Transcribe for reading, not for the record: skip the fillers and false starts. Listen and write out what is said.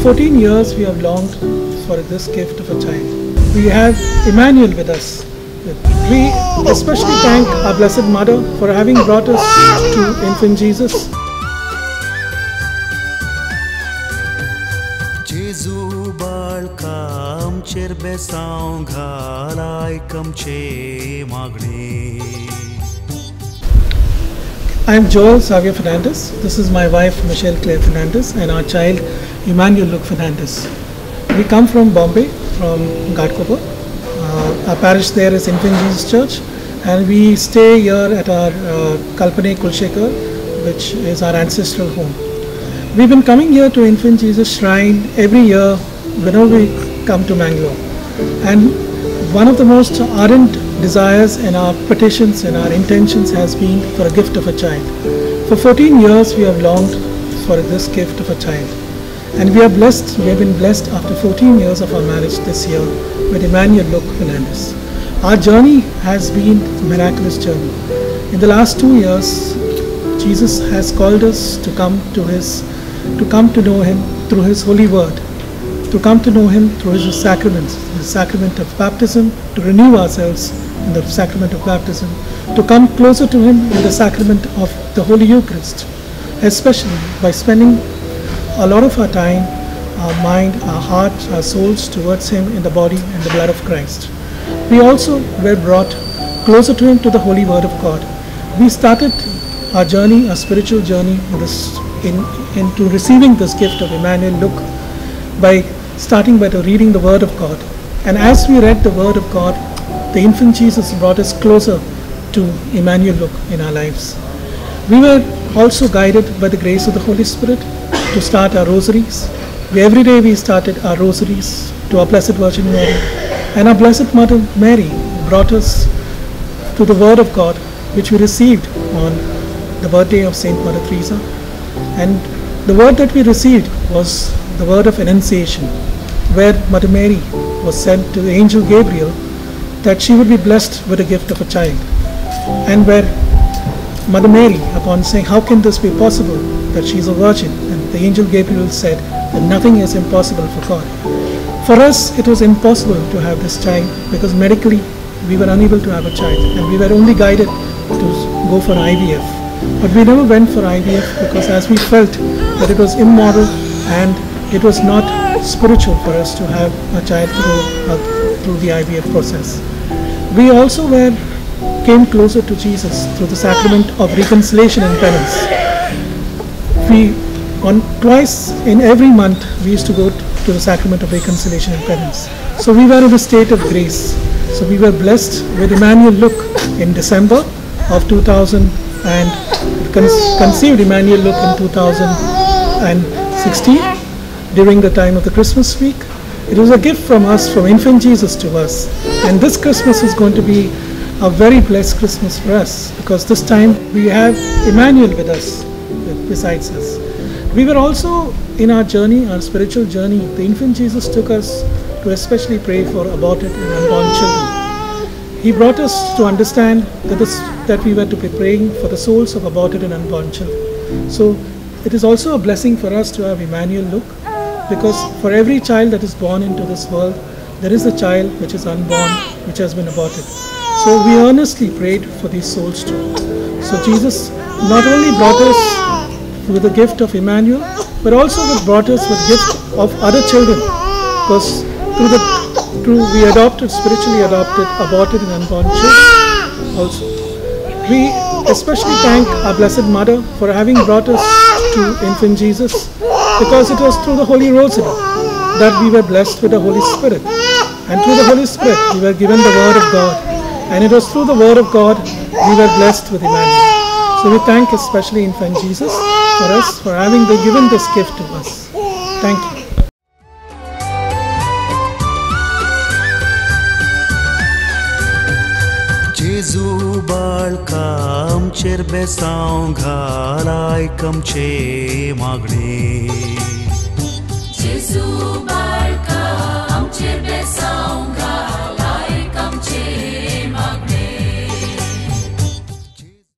14 years we have longed for this gift of a child. We have Emmanuel with us. We especially thank our Blessed Mother for having brought us to Infant Jesus. I am Joel Xavier Fernandez. This is my wife Michelle Claire Fernandez and our child Emmanuel Luke Fernandez. We come from Bombay, from Ghatkopar. Our parish there is Infant Jesus Church, and we stay here at our Kalpane Kulshekar, which is our ancestral home. We've been coming here to Infant Jesus Shrine every year whenever we come to Mangalore. And one of the most ardent desires and our petitions and our intentions has been for a gift of a child. For 14 years we have longed for this gift of a child. And we are blessed, we have been blessed after 14 years of our marriage this year with Emmanuel Luke Fernandez. Our journey has been a miraculous journey. In the last 2 years, Jesus has called us to come to know Him through His holy word, to come to know Him through His sacraments, the sacrament of baptism, to renew ourselves in the sacrament of baptism, to come closer to Him in the sacrament of the Holy Eucharist, especially by spending a lot of our time, our mind, our heart, our souls towards Him in the body and the blood of Christ. We also were brought closer to Him to the Holy Word of God. We started our journey, our spiritual journey into receiving this gift of Emmanuel Luke by starting by reading the Word of God. And as we read the Word of God, the Infant Jesus brought us closer to Emmanuel Luke in our lives. We were also guided by the grace of the Holy Spirit to start our rosaries. Every day we started our rosaries to our Blessed Virgin Mary, and our Blessed Mother Mary brought us to the Word of God, which we received on the birthday of Saint Mother Teresa. And the word that we received was the word of Annunciation, where Mother Mary was sent to the angel Gabriel that she would be blessed with a gift of a child. And where Mother Mary, upon saying, how can this be possible, that she is a virgin, and the angel Gabriel said that nothing is impossible for God. For us, it was impossible to have this child because medically we were unable to have a child, and we were only guided to go for IVF. But we never went for IVF because as we felt that it was immoral and it was not spiritual for us to have a child through the IVF process. We also came closer to Jesus through the sacrament of reconciliation and penance. Twice in every month we used to go to the sacrament of reconciliation and penance. So we were in a state of grace. So we were blessed with Emmanuel Luke in December of 2000 and conceived Emmanuel Luke in 2016 during the time of the Christmas week. It was a gift from us, from Infant Jesus to us. And this Christmas is going to be a very blessed Christmas for us because this time we have Emmanuel with us, besides us. We were also in our journey, our spiritual journey, the Infant Jesus took us to especially pray for aborted and unborn children. He brought us to understand that we were to be praying for the souls of aborted and unborn children. So it is also a blessing for us to have Emmanuel Luke, because for every child that is born into this world, there is a child which is unborn, which has been aborted. So we earnestly prayed for these souls too. So Jesus not only brought us with the gift of Emmanuel, but also brought us with the gift of other children, because we spiritually adopted aborted and unborn children also. We especially thank our Blessed Mother for having brought us to Infant Jesus, because it was through the Holy Rosary that we were blessed with the Holy Spirit. And through the Holy Spirit we were given the Word of God. And it was through the Word of God we were blessed with Emmanuel. So we thank especially Infant Jesus for us, for having given this gift to us. Thank you. Jesu balka amcher besaung ghalai kamche magre. Jesu balka amcher besaung